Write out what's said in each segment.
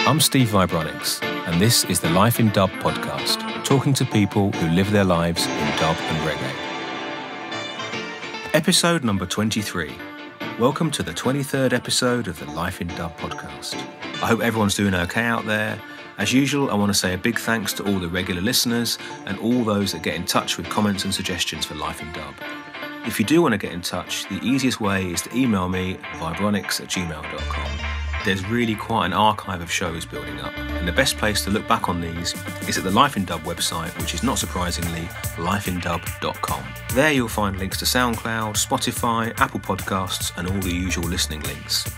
I'm Steve Vibronics, and this is the Life in Dub podcast, talking to people who live their lives in dub and reggae. Episode number 23. Welcome to the 23rd episode of the Life in Dub podcast. I hope everyone's doing okay out there. As usual, I want to say a big thanks to all the regular listeners and all those that get in touch with comments and suggestions for Life in Dub. If you do want to get in touch, the easiest way is to email me at vibronics@gmail.com. There's really quite an archive of shows building up, and the best place to look back on these is at the Life in Dub website, which is not surprisingly lifeindub.com. There you'll find links to SoundCloud, Spotify, Apple Podcasts, and all the usual listening links.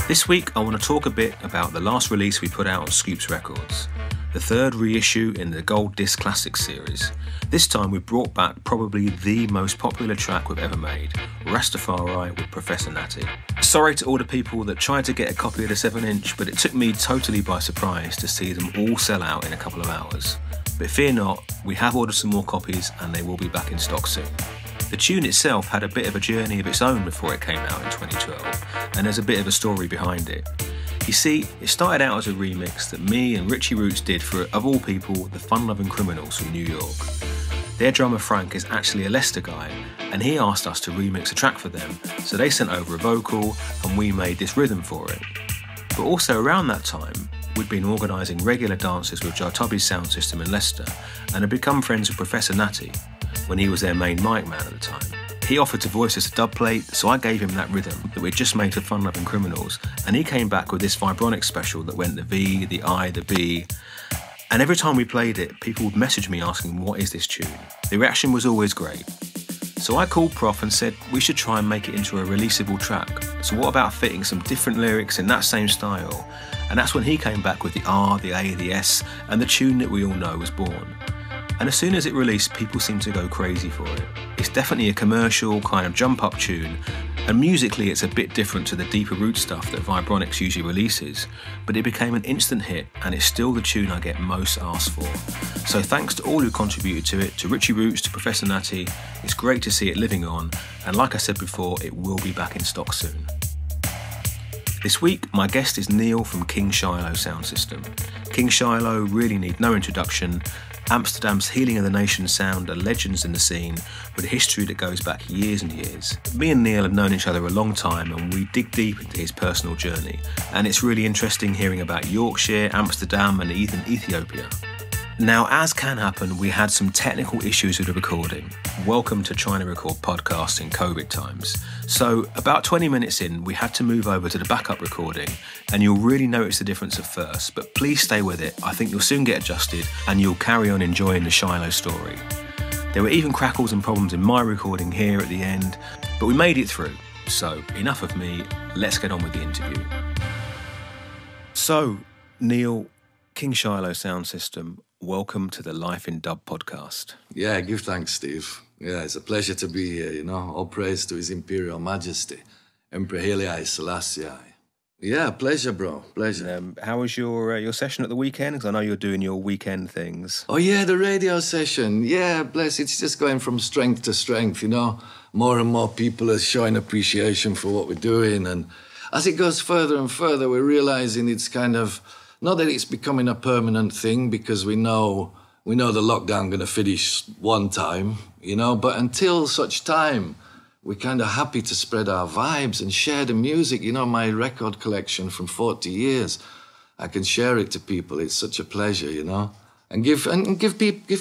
This week I want to talk a bit about the last release we put out on Scoops Records, the third reissue in the Gold Disc Classics series. This time we brought back probably the most popular track we've ever made, Rastafari with Professor Natty. Sorry to all the people that tried to get a copy of the 7-inch, but it took me totally by surprise to see them all sell out in a couple of hours. But fear not, we have ordered some more copies and they will be back in stock soon. The tune itself had a bit of a journey of its own before it came out in 2012, and there's a bit of a story behind it. You see, it started out as a remix that me and Richie Roots did for, of all people, the Fun-Loving Criminals from New York. Their drummer Frank is actually a Leicester guy, and he asked us to remix a track for them, so they sent over a vocal and we made this rhythm for it. But also around that time, we'd been organising regular dances with Shiloh Sound System in Leicester and had become friends with Professor Natty when he was their main mic man at the time. He offered to voice us a dub plate, so I gave him that rhythm that we'd just made for Fun-Loving Criminals, and he came back with this Vibronics special that went the V, the I, the B. And every time we played it, people would message me asking, what is this tune? The reaction was always great. So I called Prof and said we should try and make it into a releasable track. So what about fitting some different lyrics in that same style? And that's when he came back with the R, the A, the S, and the tune that we all know was born. And as soon as it released, people seemed to go crazy for it. It's definitely a commercial kind of jump-up tune, and musically it's a bit different to the deeper root stuff that Vibronics usually releases, but it became an instant hit, and it's still the tune I get most asked for. So thanks to all who contributed to it, to Richie Roots, to Professor Natty. It's great to see it living on, and like I said before, it will be back in stock soon. This week, my guest is Neil from King Shiloh Sound System. King Shiloh really need no introduction. Amsterdam's Healing of the Nation sound are legends in the scene with a history that goes back years and years. Me and Neil have known each other a long time and we dig deep into his personal journey, and it's really interesting hearing about Yorkshire, Amsterdam and even Ethiopia. Now, as can happen, we had some technical issues with the recording. Welcome to trying to record podcasts in COVID times. So about 20 minutes in, we had to move over to the backup recording, and you'll really notice the difference at first, but please stay with it. I think you'll soon get adjusted and you'll carry on enjoying the Shiloh story. There were even crackles and problems in my recording here at the end, but we made it through. So enough of me, let's get on with the interview. So, Neil, King Shiloh Sound System, welcome to the Life in Dub podcast. Yeah, give thanks, Steve. Yeah, it's a pleasure to be here, you know. All praise to His Imperial Majesty, Emperor Haile Selassie. Yeah, pleasure, bro. Pleasure. How was your session at the weekend? Because I know you're doing your weekend things. Oh, yeah, the radio session. Yeah, bless. It's just going from strength to strength, you know. More and more people are showing appreciation for what we're doing. And as it goes further and further, we're realising it's kind of... Not that it's becoming a permanent thing, because we know the lockdown going to finish one time, you know, but until such time, we're kind of happy to spread our vibes and share the music. You know, my record collection from 40 years, I can share it to people. It's such a pleasure, you know, and give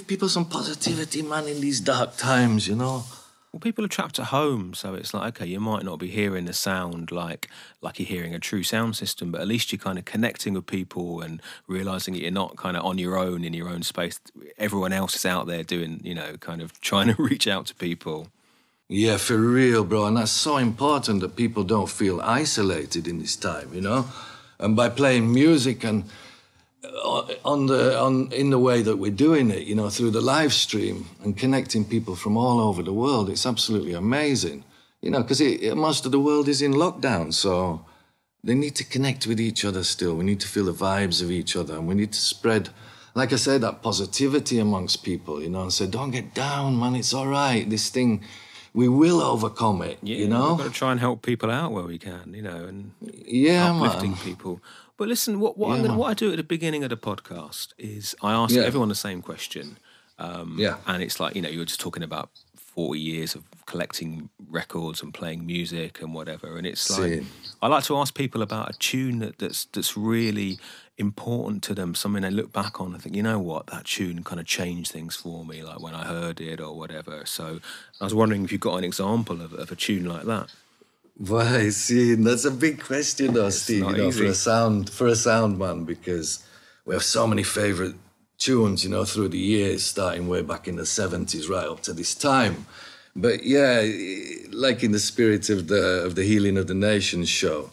people some positivity, man, in these dark times, you know. Well, people are trapped at home, so it's like, okay, you might not be hearing the sound like you're hearing a true sound system, but at least you're kind of connecting with people and realising that you're not kind of on your own in your own space. Everyone else is out there doing, you know, kind of trying to reach out to people. Yeah, for real, bro. And that's so important that people don't feel isolated in this time, you know? And by playing music and in the way that we're doing it, you know, through the live stream and connecting people from all over the world, it's absolutely amazing, you know, because most of the world is in lockdown, so they need to connect with each other still. We need to feel the vibes of each other, and we need to spread, like I said, that positivity amongst people, you know, and say, don't get down, man, it's all right, this thing, we will overcome it, you know? We've got to try and help people out where we can, you know, and yeah, uplifting man. people. But listen, what I do at the beginning of the podcast is I ask everyone the same question. And it's like, you were just talking about 40 years of collecting records and playing music and whatever. And it's like, I like to ask people about a tune that's really important to them, something they look back on and think, you know what, that tune kind of changed things for me, like when I heard it or whatever. So I was wondering if you've got an example of a tune like that. Why, see, that's a big question though, Steve, for a sound man, because we have so many favourite tunes, through the years, starting way back in the 70s right up to this time. But yeah, like in the spirit of the Healing of the Nations show,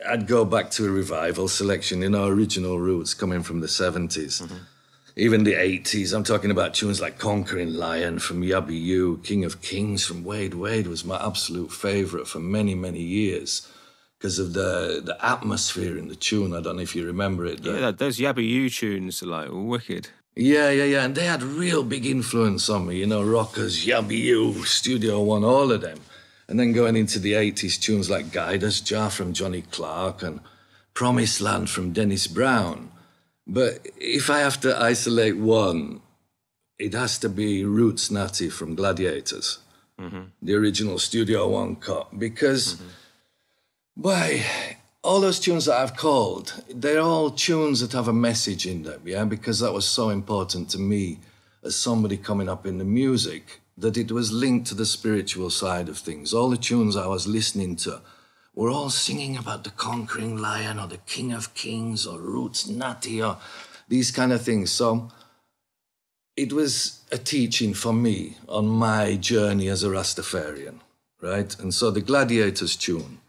I'd go back to a revival selection, original roots coming from the 70s. Mm-hmm. Even the 80s, I'm talking about tunes like Conquering Lion from Yabby You, King of Kings from Wade. Wade was my absolute favourite for many, many years because of the atmosphere in the tune. I don't know if you remember it. Yeah, those Yabby You tunes are like wicked. Yeah. And they had real big influence on me, Rockers, Yabby You, Studio One, all of them. And then going into the 80s, tunes like Guide Us Jar from Johnny Clark and Promised Land from Dennis Brown. But if I have to isolate one, it has to be Roots Natty from Gladiators, the original Studio One cut, because, all those tunes that I've called, they're all tunes that have a message in them, because that was so important to me as somebody coming up in the music, that it was linked to the spiritual side of things. All the tunes I was listening to were all singing about the Conquering Lion or the King of Kings or Roots Natty or these kind of things. So it was a teaching for me on my journey as a Rastafarian, right? And so the Gladiators tune,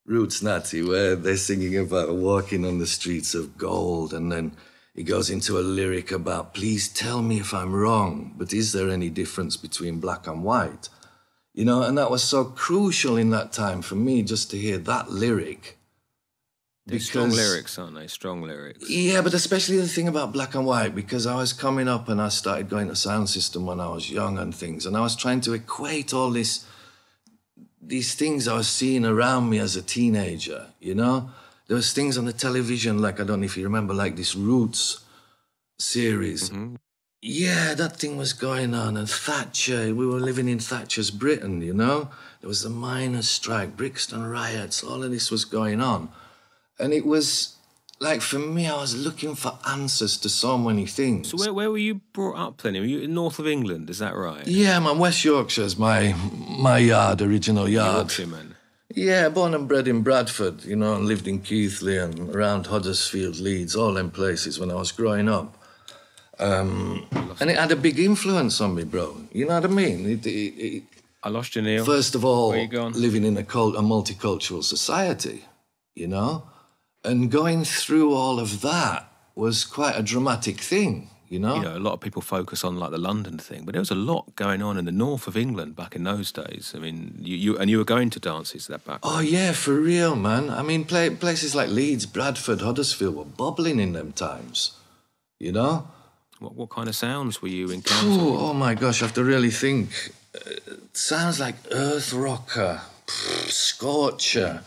Roots Natty, where they're singing about walking on the streets of gold, and then he goes into a lyric about, please tell me if I'm wrong, but is there any difference between black and white? And that was so crucial in that time for me, just to hear that lyric. They're strong lyrics, aren't they? Strong lyrics. Yeah, but especially the thing about black and white, because I was coming up and I started going to sound system when I was young and things, and I was trying to equate all these things I was seeing around me as a teenager, There was things on the television, like, I don't know if you remember, like this Roots series. Mm-hmm. Yeah, that thing was going on. And Thatcher, we were living in Thatcher's Britain, There was the miners' strike, Brixton riots, all of this was going on. And it was, like, for me, I was looking for answers to so many things. So where were you brought up then? Were you in north of England, is that right? Yeah, man, West Yorkshire's my yard, original yard. Yorkshire, man. Yeah, born and bred in Bradford, and lived in Keighley and around Huddersfield, Leeds, all them places when I was growing up. And it had a big influence on me, bro. You know what I mean? I lost you, Neil. First of all, where you gone? Living in a multicultural society, and going through all of that was quite a dramatic thing, a lot of people focus on like the London thing, but there was a lot going on in the north of England back in those days. I mean, you were going to dances that back. Oh yeah, for real, man. I mean, places like Leeds, Bradford, Huddersfield were bubbling in them times, What kind of sounds were you encountering? Oh my gosh, I have to really think. Sounds like Earth Rocker, Scorcher,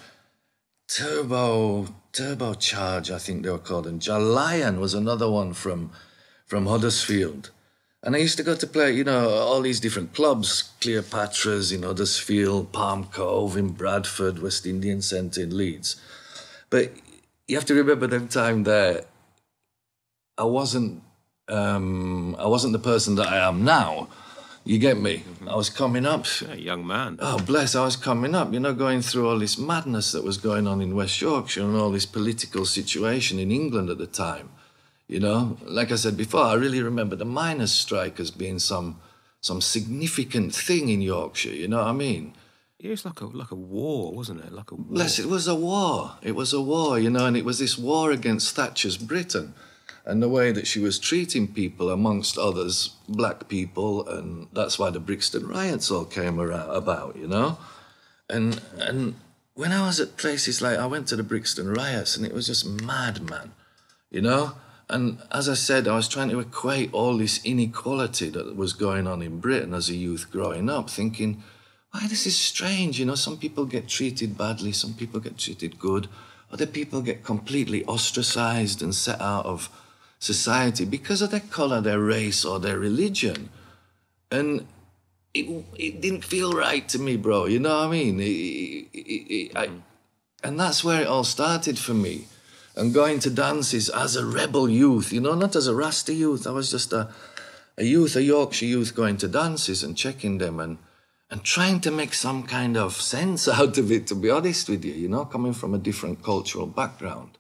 Turbocharge, I think they were called, and Lion was another one from Huddersfield. And I used to go to play, all these different clubs, Cleopatra's in Huddersfield, Palm Cove in Bradford, West Indian Centre in Leeds. But you have to remember them time there, I wasn't the person that I am now. You get me? Mm-hmm. I was coming up. A young man. Oh, bless. I was coming up, going through all this madness that was going on in West Yorkshire and all this political situation in England at the time. Like I said before, I really remember the miners' strike as being some significant thing in Yorkshire, you know what I mean? Yeah, it was like a war, wasn't it? Like a war. Bless, it was a war. It was a war, and it was this war against Thatcher's Britain. And the way that she was treating people, amongst others, black people, and that's why the Brixton riots all came about, And when I was at places like, I went to the Brixton riots, and it was just mad, man, And as I said, I was trying to equate all this inequality that was going on in Britain as a youth growing up, thinking, why, this is strange, Some people get treated badly, some people get treated good. other people get completely ostracized and set out of society because of their color, their race, or their religion. And it didn't feel right to me, bro. You know what I mean? And that's where it all started for me. And going to dances as a rebel youth, you know, not as a Rasta youth. I was just a youth, a Yorkshire youth, going to dances and checking them and trying to make some kind of sense out of it, to be honest with you, you know, coming from a different cultural background.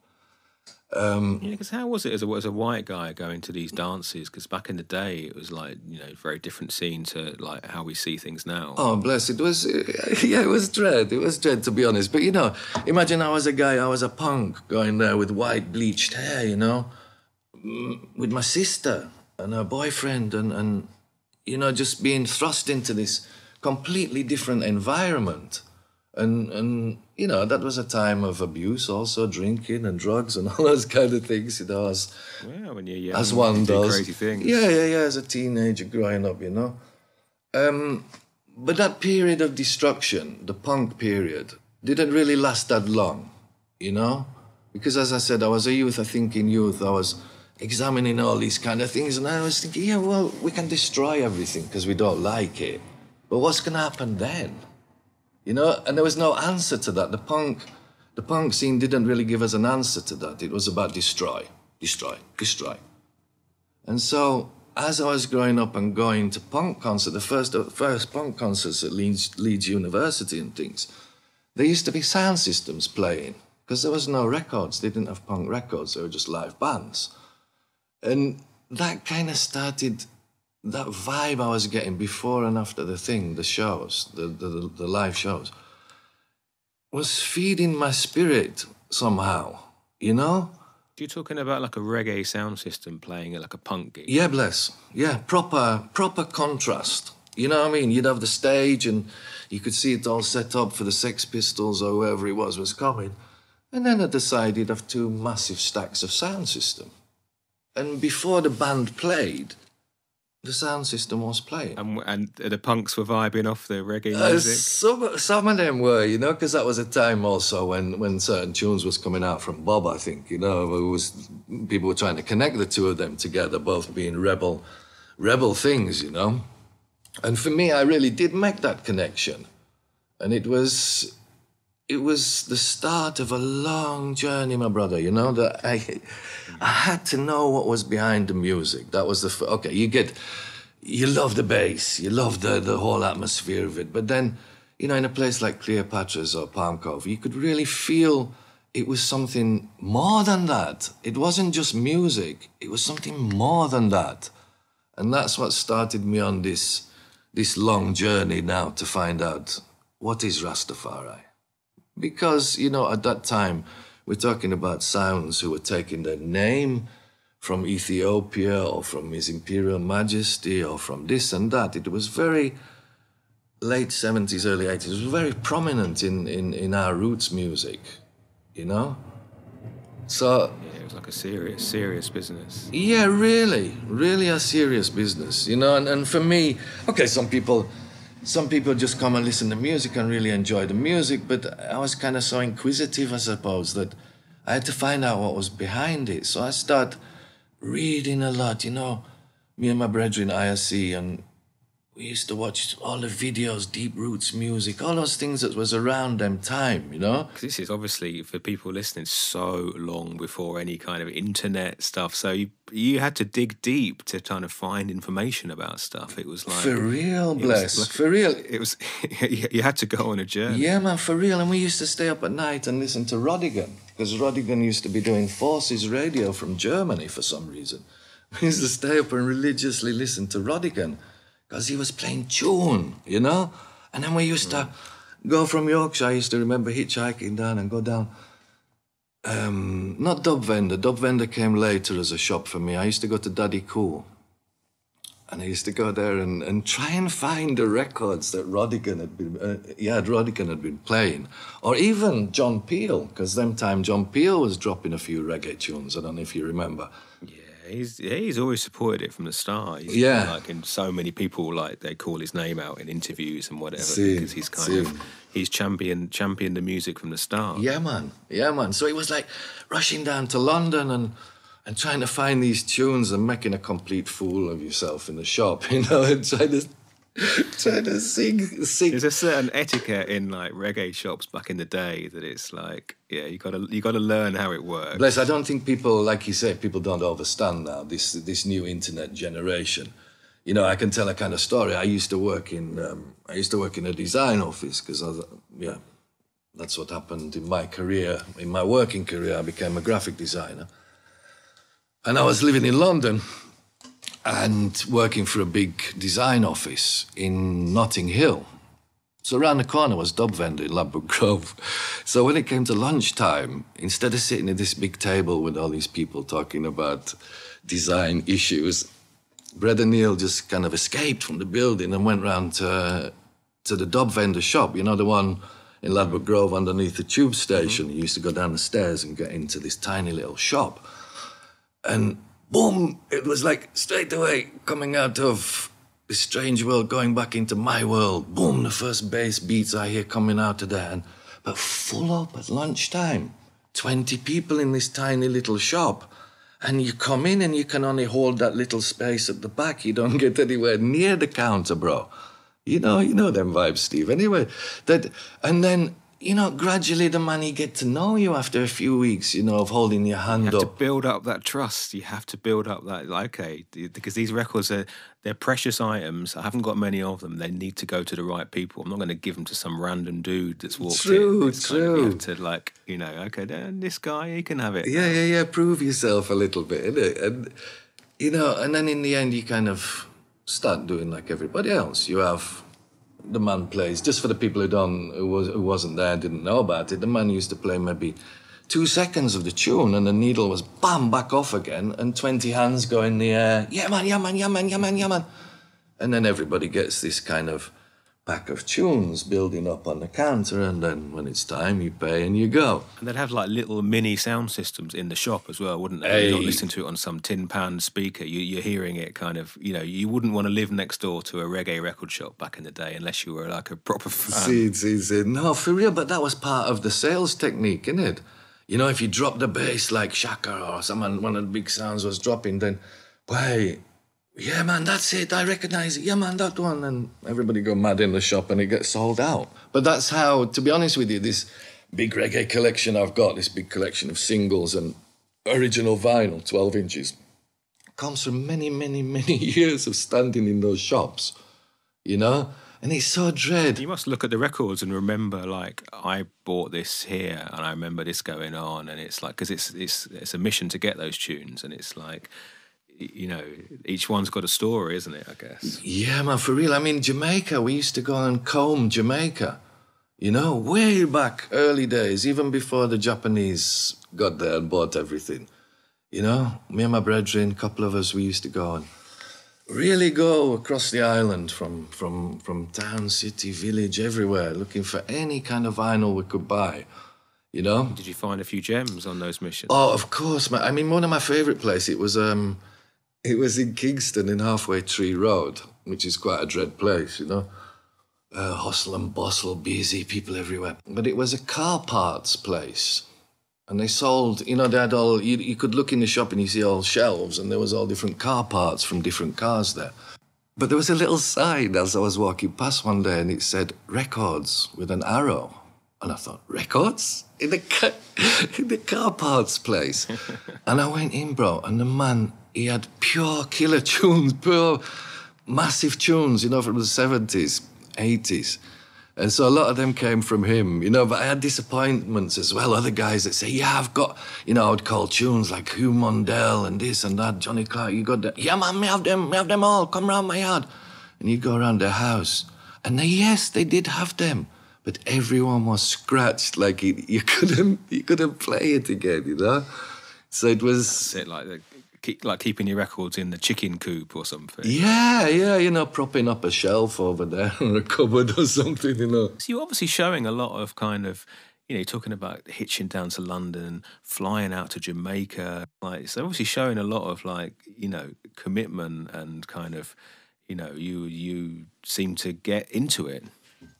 Because how was it as a white guy going to these dances? Because back in the day, it was like, you know, very different scene to like how we see things now. Oh, bless, it was, it was dread. It was dread, to be honest. But, you know, imagine I was a punk going there with white bleached hair, you know, with my sister and her boyfriend and you know, just being thrust into this completely different environment. And you know, that was a time of abuse, also drinking and drugs and all those kind of things, you know, when you're young, as one does. Crazy things. Yeah, as a teenager growing up, you know. But that period of destruction, the punk period, didn't really last that long, you know? Because as I said, I was a youth, a thinking youth. I was examining all these kind of things, and I was thinking, yeah, well, we can destroy everything because we don't like it. But what's going to happen then? You know, and there was no answer to that. The punk scene didn't really give us an answer to that. It was about destroy. And so, as I was growing up and going to punk concerts, the first punk concerts at Leeds University and things, there used to be sound systems playing because there was no records. They didn't have punk records. They were just live bands. And that kind of started that vibe I was getting before and after the shows, the live shows, was feeding my spirit somehow, you know? You're talking about like a reggae sound system playing at like a punk gig? Yeah, bless. Yeah, proper contrast. You know what I mean? You'd have the stage and you could see it all set up for the Sex Pistols or whoever it was coming. And then at the side, you'd have two massive stacks of sound system. And before the band played, the sound system was playing. And the punks were vibing off the reggae music? Some of them were, you know, because that was a time also when certain tunes was coming out from Bob, I think, you know. People were trying to connect the two of them together, both being rebel things, you know. And for me, I really did make that connection. And it was the start of a long journey, my brother, you know, that I had to know what was behind the music. That was you love the bass, you love the whole atmosphere of it. But then, you know, in a place like Cleopatra's or Palm Cove, you could really feel it was something more than that. It wasn't just music, it was something more than that. And that's what started me on this long journey now to find out what is Rastafari. Because, you know, at that time, we're talking about sounds who were taking their name from Ethiopia or from His Imperial Majesty or from this and that. It was very late 70s, early 80s. It was very prominent in our roots music, you know? So... yeah, it was like a serious business. Yeah, really a serious business, you know? And for me, okay, some people just come and listen to music and really enjoy the music, but I was kind of so inquisitive, I suppose, that I had to find out what was behind it. So I started reading a lot, you know. Me and my brethren, ISC, and we used to watch all the videos, Deep Roots music, all those things that was around them time, you know? Because this is obviously, for people listening, so long before any kind of internet stuff. So you had to dig deep to kind of find information about stuff. It was like... For real, bless. For real. It was... you had to go on a journey. Yeah, man, for real. And we used to stay up at night and listen to Rodigan, because Rodigan used to be doing Forces Radio from Germany for some reason. We used to stay up and religiously listen to Rodigan, because he was playing tune, you know? And then we used to go from Yorkshire. I used to remember hitchhiking down and go down. Not Dub Vendor. Dub Vendor came later as a shop for me. I used to go to Daddy Cool. And I used to go there and try and find the records that Rodigan had been playing. Or even John Peel, because them time John Peel was dropping a few reggae tunes. I don't know if you remember. he's always supported it from the start. He's like in so many people, like they call his name out in interviews and whatever because he's he's championed the music from the start. Yeah, man. So it was like rushing down to London and trying to find these tunes and making a complete fool of yourself in the shop, and trying to sing. There's a certain etiquette in like reggae shops back in the day that it's like, you gotta learn how it works. Bless, I don't think people, like you say, people don't understand now this new internet generation. I can tell a kind of story. I used to work in a design office because that's what happened in my career. In my working career, I became a graphic designer, and I was living in London and working for a big design office in Notting Hill. So around the corner was Dub Vendor in Ladbroke Grove. So when it came to lunchtime, instead of sitting at this big table with all these people talking about design issues, Brad and Neil just kind of escaped from the building and went round to the Dub Vendor shop, the one in Ladbroke Grove underneath the tube station. You used to go down the stairs and get into this tiny little shop. And boom, it was like straight away coming out of this strange world, going back into my world. Boom, the first bass beats I hear coming out of there. But full up at lunchtime, 20 people in this tiny little shop. And you come in and you can only hold that little space at the back. You don't get anywhere near the counter, bro. You know them vibes, Steve. Anyway, and then, gradually the money get to know you after a few weeks, of holding your hand up. You have to build up that trust. You have to build up that, okay, because these records, they're precious items. I haven't got many of them. They need to go to the right people. I'm not going to give them to some random dude that's walked in. True. You have to, okay, then this guy, he can have it. Yeah. Prove yourself a little bit, innit? And, and then in the end, you kind of start doing like everybody else. You have... The man plays, just for the people who wasn't there, didn't know about it, the man used to play maybe 2 seconds of the tune and the needle was bam, back off again and 20 hands go in the air, yeah man. And then everybody gets this kind of pack of tunes building up on the counter, and then when it's time, you pay and you go. And they'd have like little mini sound systems in the shop as well, wouldn't they? Hey. You're not listening to it on some tin-pan speaker. You're hearing it kind of, you wouldn't want to live next door to a reggae record shop back in the day unless you were like a proper fan. See. No, for real, but that was part of the sales technique, innit? If you drop the bass like Shaka or one of the big sounds was dropping, then, wait... Yeah, man, that's it. I recognize it. Yeah, man, that one. And everybody go mad in the shop and it gets sold out. But that's how, to be honest with you, this big reggae collection I've got, this big collection of singles and original vinyl, 12 inches, comes from many, many, many years of standing in those shops, And it's so dread. You must look at the records and remember, like, I bought this here and I remember this going on. And it's like, because it's a mission to get those tunes. And it's like... each one's got a story, isn't it, I guess? Yeah, man, for real. I mean, Jamaica, we used to go and comb Jamaica, way back early days, even before the Japanese got there and bought everything. Me and my brethren, a couple of us, we used to go and really go across the island from town, city, village, everywhere, looking for any kind of vinyl we could buy. Did you find a few gems on those missions? Oh, of course, man. I mean, one of my favourite places, it was in Kingston in Halfway Tree Road, which is quite a dread place, hustle and bustle, busy, people everywhere. But it was a car parts place. And they sold, they had all, you could look in the shop and you see all shelves and there was all different car parts from different cars there. But there was a little sign as I was walking past one day and it said, records with an arrow. And I thought, records? In the car parts place. And I went in, bro, and the man, he had pure killer tunes, pure massive tunes, from the 70s, 80s. And so a lot of them came from him, but I had disappointments as well. Other guys that say, yeah, I've got, I would call tunes like Hugh Mondell and this and that, Johnny Clark, you got that. Yeah, man, we have them all, come round my yard. And you'd go around their house. And they did have them. But everyone was scratched, like you couldn't play it again, So it was... That's it, like keeping your records in the chicken coop or something. Yeah, propping up a shelf over there or a cupboard or something, So you're obviously showing a lot of kind of, you know, you're talking about hitching down to London, flying out to Jamaica. Like, it's obviously showing a lot of, like, you know, commitment and kind of, you know, you seem to get into it.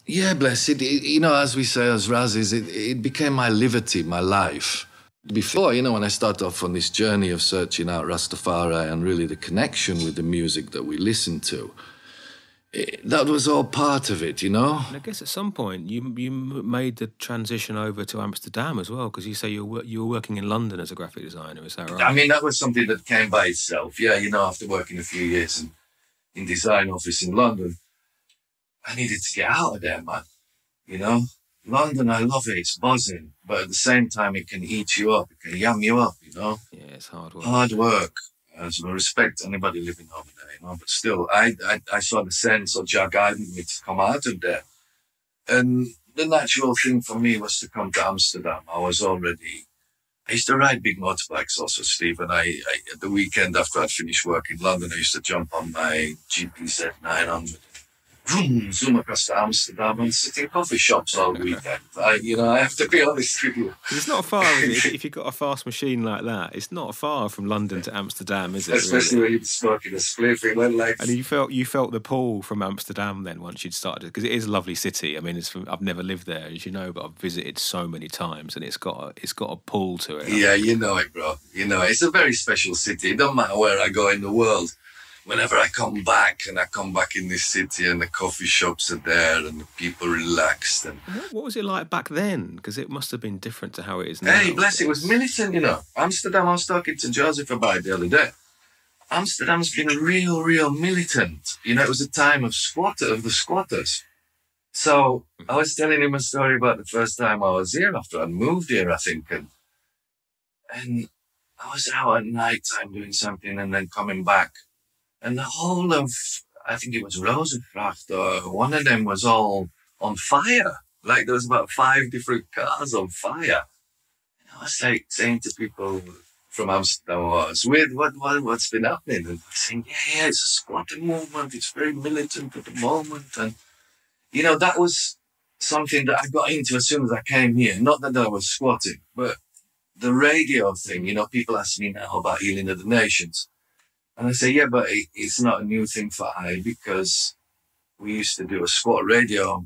Yeah, bless it. You know, as we say as Razzies, it became my liberty, my life. Before, you know, when I started off on this journey of searching out Rastafari and really the connection with the music that we listen to, that was all part of it, you know? And I guess at some point you made the transition over to Amsterdam as well, because you say you were working in London as a graphic designer, is that right? I mean, that was something that came by itself. Yeah, you know, after working a few years in design office in London, I needed to get out of there, man. You know? London, I love it. It's buzzing. But at the same time, it can eat you up. It can yam you up, you know? Yeah, it's hard work. Hard work. So I respect anybody living over there, you know? But still, I saw the sense of Jah guiding me to come out of there. And the natural thing for me was to come to Amsterdam. I used to ride big motorbikes also, Steve. And I at the weekend after I'd finished work in London, I used to jump on my GPZ 900. Zoom across to Amsterdam and sit in coffee shops all weekend. I have to be honest with you. It's not far, is it? If you've got a fast machine like that, it's not far from London to Amsterdam, is it? Especially really? when you're smoking a spliff. Like... And you felt the pull from Amsterdam then once you'd started, because it is a lovely city. I mean, I've never lived there, as you know, but I've visited so many times, and it's got a pull to it. Yeah, you know it, bro. You know, it's a very special city. It don't matter where I go in the world. Whenever I come back in this city and the coffee shops are there and the people relaxed. And what was it like back then? Because it must have been different to how it is now. Hey, bless it, was militant, you know. Amsterdam, I was talking to Joseph about it the other day. Amsterdam's been real militant. You know, it was a time of the squatters. So I was telling him a story about the first time I was here after I'd moved here, I think. And I was out at night time doing something and then coming back. And the whole of, I think it was Rozengracht, or one of them was all on fire. Like there was about 5 different cars on fire. And I was like saying to people from Amsterdam, oh, it's weird, what's been happening? And saying, yeah, it's a squatter movement. It's very militant at the moment. And, you know, that was something that I got into as soon as I came here. Not that I was squatting, but the radio thing, you know, people ask me now about Healing of the Nations. And I say, yeah, but it's not a new thing for I, because we used to do a squat radio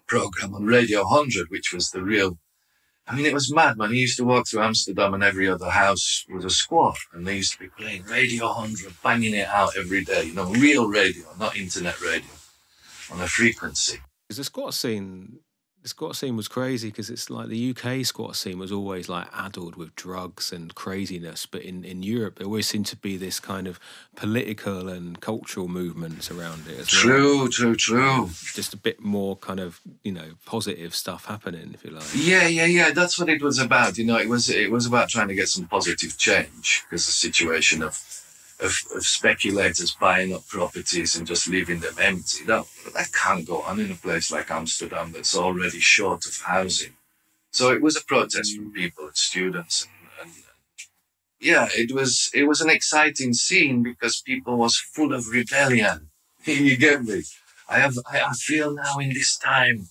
program on Radio 100, which was the real, I mean, it was mad, man. You used to walk through Amsterdam and every other house was a squat. And they used to be playing Radio 100, banging it out every day, you know, real radio, not internet radio, on a frequency. Because the squat scene was crazy, because it's like the UK squat scene was always like addled with drugs and craziness, but in Europe there always seemed to be this kind of political and cultural movements around it as well. True. Just a bit more kind of, you know, positive stuff happening, if you like. Yeah. That's what it was about. You know, it was about trying to get some positive change, because the situation of speculators buying up properties and just leaving them empty. That can't go on in a place like Amsterdam that's already short of housing. So it was a protest from people and students, and yeah, it was an exciting scene because people was full of rebellion. You get me? I feel now in this time,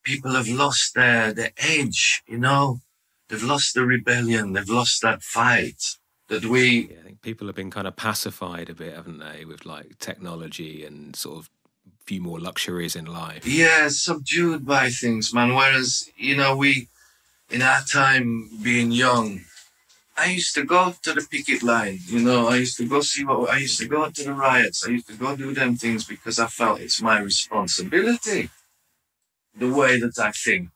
people have lost their edge, you know? They've lost the rebellion, they've lost that fight. I think people have been kind of pacified a bit, haven't they, with like technology and sort of a few more luxuries in life. Yeah, subdued by things, man. Whereas, you know, we, in our time being young, I used to go to the picket line, you know, I used to go to the riots, I used to go do them things because I felt it's my responsibility, the way that I think,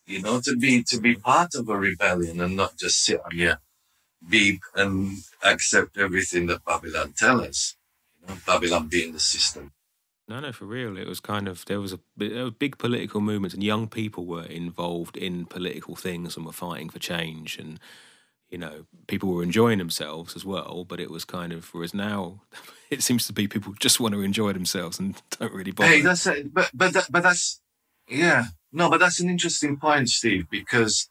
you know, to be part of a rebellion and not just sit on your beep and accept everything that Babylon tell us. You know, Babylon being the system. No, for real. It was kind of, there were big political movements and young people were involved in political things and were fighting for change, and, you know, people were enjoying themselves as well, but it was kind of, whereas now it seems to be people just want to enjoy themselves and don't really bother. Hey, that's an interesting point, Steve, because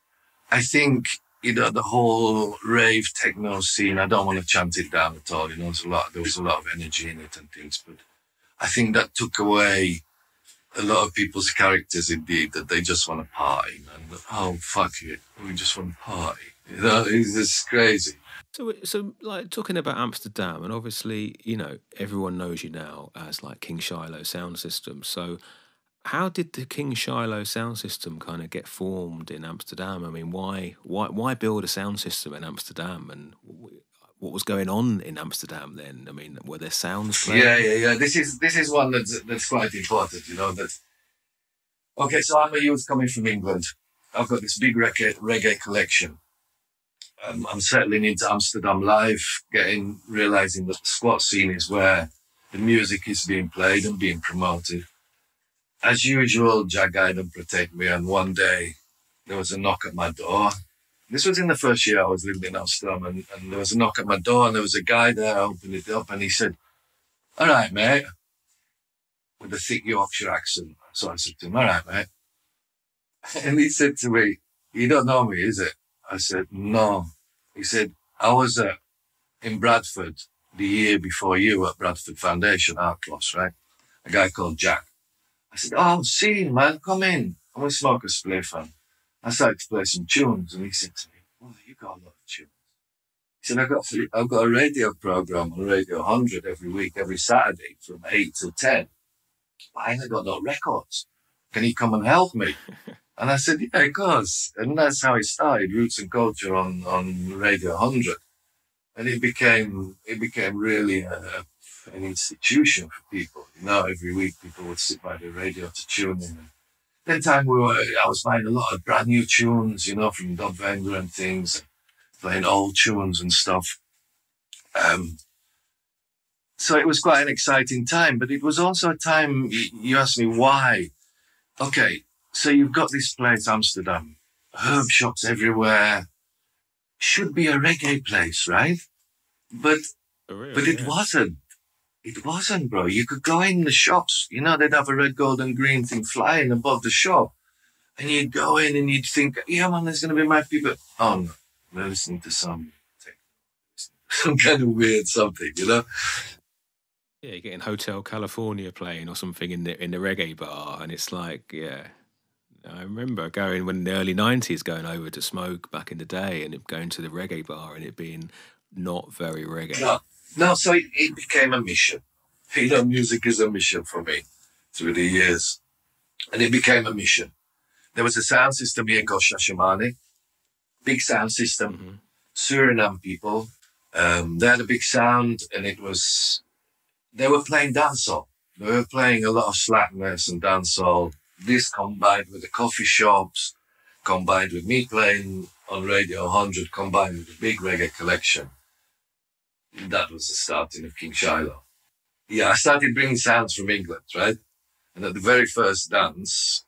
I think, you know, the whole rave techno scene, I don't want to chant it down at all. You know, there was a lot of energy in it and things, but I think that took away a lot of people's characters indeed, that they just want to party, man. Oh, fuck it. We just want to party. You know, it's just crazy. So, like talking about Amsterdam, and obviously, everyone knows you now as like King Shiloh Sound System. So, how did the King Shiloh Sound System kind of get formed in Amsterdam? I mean, why build a sound system in Amsterdam, and what was going on in Amsterdam then? I mean, were there sounds playing? Yeah. This is one that's quite important. That. Okay, so I'm a youth coming from England. I've got this big reggae collection. I'm settling into Amsterdam life, realizing that the squat scene is where the music is being played and being promoted. As usual, Jah guide and protect me. And one day there was a knock at my door. This was in the first year I was living in Amsterdam, and there was a knock at my door, and there was a guy there. I opened it up, and he said, "All right, mate," with a thick Yorkshire accent. So I said to him, "All right, mate." And he said to me, "You don't know me, is it?" I said, "No." He said, "I was in Bradford the year before you at Bradford Foundation Art Class, right? A guy called Jack." I said, "Oh, see, man, come in. I'm going to smoke a spliff." And I started to play some tunes, and he said to me, "Well, you got a lot of tunes." He said, I've got a radio program on Radio 100 every week, every Saturday from 8 till 10. But I ain't got no records. Can you come and help me?" And I said, "Yeah, of course." And that's how it started, Roots and Culture on Radio 100. And it became really an institution for people. Every week people would sit by the radio to tune in. And then I was buying a lot of brand new tunes, from Dub Vendor and things, playing old tunes and stuff. So it was quite an exciting time, but it was also a time, you asked me why. Okay, so you've got this place, Amsterdam, herb shops everywhere, should be a reggae place, right? But it wasn't. It wasn't, bro. You could go in the shops, they'd have a red, gold and green thing flying above the shop. And you'd go in and you'd think, yeah, man, there's going to be my people. Oh, no, they're listening to some kind of weird something, Yeah, you're getting Hotel California playing or something in the reggae bar. And it's like, yeah. I remember going in the early 90s, going over to smoke back in the day and going to the reggae bar and it being not very reggae. No, so it became a mission. Music is a mission for me through the years. And it became a mission. There was a sound system here called Shashamane, big sound system, Suriname people. They had a big sound, and they were playing dancehall. They were playing a lot of slackness and dancehall. This combined with the coffee shops, combined with me playing on Radio 100, combined with the big reggae collection. That was the starting of King Shiloh. Yeah, I started bringing sounds from England, right? And at the very first dance,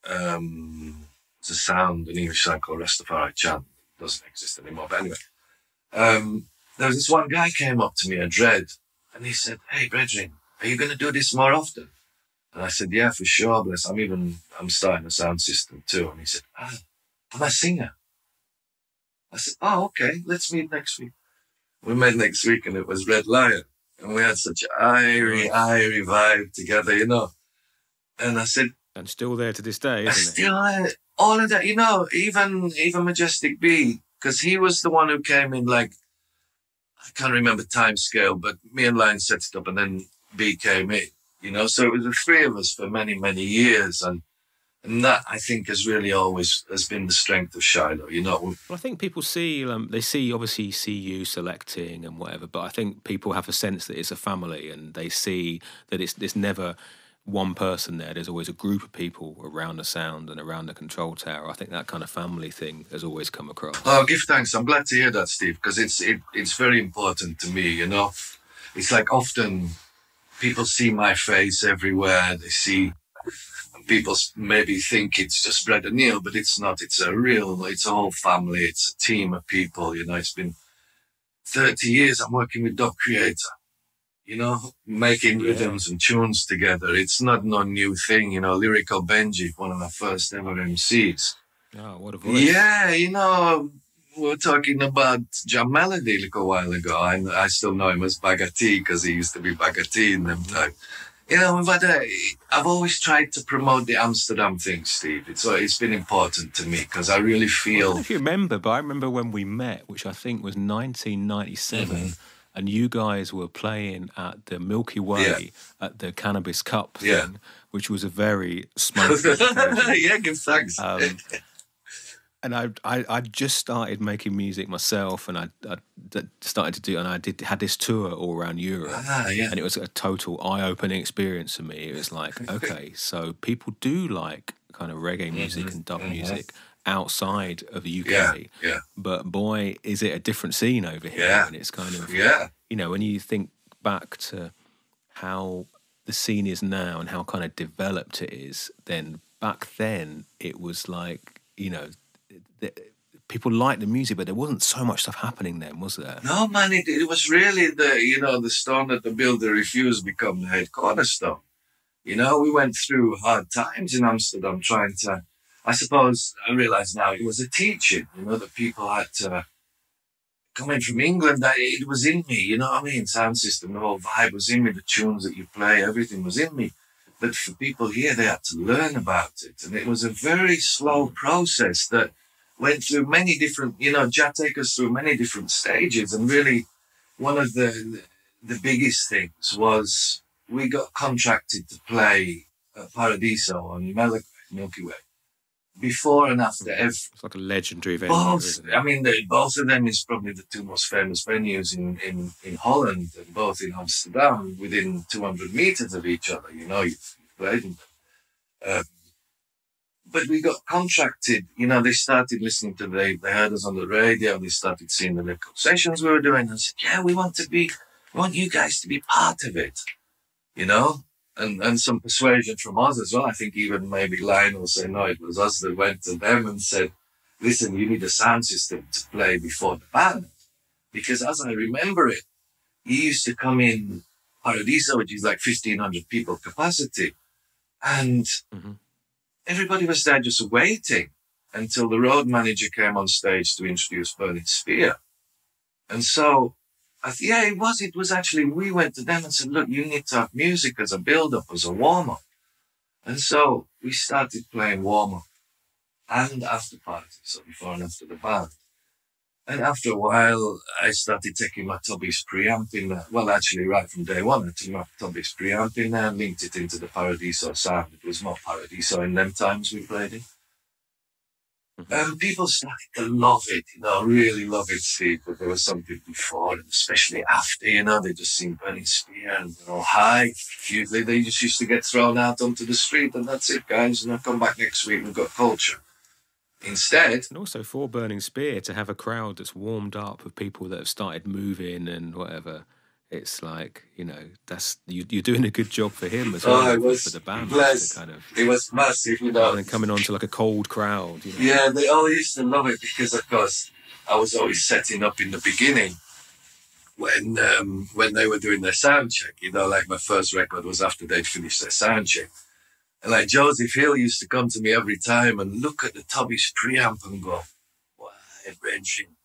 it's a sound, an English sound called Rastafari chant. It doesn't exist anymore, but anyway. There was this one guy came up to me, a dread, and he said, "Hey, brethren, are you going to do this more often?" And I said, "Yeah, for sure, bless. I'm starting a sound system too." And he said, "I'm a singer." I said, "Oh, okay, let's meet next week." We met next week and it was Red Lion. And we had such an airy vibe together, And I said... And still there to this day, isn't it? Still there. All of that, even Majestic B, because he was the one who came in I can't remember time scale, but me and Lion set it up and then B came in, So it was the three of us for many, many years. And that, I think, has been the strength of Shiloh, Well, I think people obviously see you selecting and whatever, but I think people have a sense that it's a family and they see that it's never one person there. There's always a group of people around the sound and around the control tower. I think that kind of family thing has always come across. Oh, give thanks. I'm glad to hear that, Steve, because it's very important to me, It's like often people see my face everywhere. They see... People maybe think it's just Brad and Neil, but it's not. It's a whole family. It's a team of people. It's been 30 years I'm working with Dub Creator, making rhythms and tunes together. It's not no new thing, Lyrical Benji, one of my first ever MCs. Oh, what a voice. Yeah, we were talking about Jam Melody a little while ago. I still know him as Bagati because he used to be Bagati in them time. You know, I've always tried to promote the Amsterdam thing, Steve. It's been important to me because I really I don't know feel. if you remember, but I remember when we met, which I think was 1997, and you guys were playing at the Milky Yeah, Way at the Cannabis Cup yeah. thing, which was a very smoky occasion. Yeah, give thanks. And I just started making music myself, and I started to do, and had this tour all around Europe, Yeah. and it was a total eye-opening experience for me. It was like, okay, so people do like kind of reggae music and dub music outside of the UK, Yeah, yeah, but boy, is it a different scene over here, yeah, and it's kind of, yeah. you know, when you think back to how the scene is now and how kind of developed it is, then back then it was like, you know, people liked the music, but there wasn't so much stuff happening then, was there? No, man, it was really the stone that the builder refused become the head cornerstone. You know, we went through hard times in Amsterdam trying to, I suppose, I realize now it was a teaching, you know, that people had to, coming from England, that it was in me, you know what I mean? Sound system, the whole vibe was in me, the tunes that you play, everything was in me. But for people here, they had to learn about it. And it was a very slow process that went through many different, you know, Jat take us through many different stages. And really, one of the biggest things was we got contracted to play Paradiso on Milky Way. Before and after every. It's like a legendary venue, Both, isn't it? I mean, both of them is probably the two most famous venues in Holland, and both in Amsterdam, within 200 meters of each other. You know, you've played in them. But we got contracted, you know, they started listening to, they heard us on the radio, they started seeing the record sessions we were doing, and said, yeah, we want you guys to be part of it, you know? And some persuasion from us as well. I think even maybe Lionel said, no, it was us that went to them and said, listen, you need a sound system to play before the band. Because as I remember it, he used to come in Paradiso, which is like 1,500 people capacity, and everybody was there just waiting until the road manager came on stage to introduce Burning Spear. And so, it was actually, we went to them and said, look, you need to have music as a build-up, as a warm-up. And so we started playing warm-up and after parties, so before and after the band. And after a while, I started taking my Tubby's preamp in there. Well, actually, right from day one, I took my Tubby's preamp in there and linked it into the Paradiso sound. It was more Paradiso in them times we played it. And people started to love it, you know, really love it, Steve. But there was something before, and especially after, you know, they just seen Burning Spear and they're all high. Usually they just used to get thrown out onto the street, and that's it, guys. And I'll come back next week and we've got culture. Instead. And also for Burning Spear to have a crowd that's warmed up of people that have started moving and whatever. It's like, you know, that's you're doing a good job for him as well, for the band. It was massive, you know. And coming on to like a cold crowd. You know. Yeah, they all used to love it because, of course, I was always setting up in the beginning when they were doing their sound check. You know, like my first record was after they'd finished their sound check. And like Joseph Hill used to come to me every time and look at the Tubby's preamp and go, "Why, Brendan,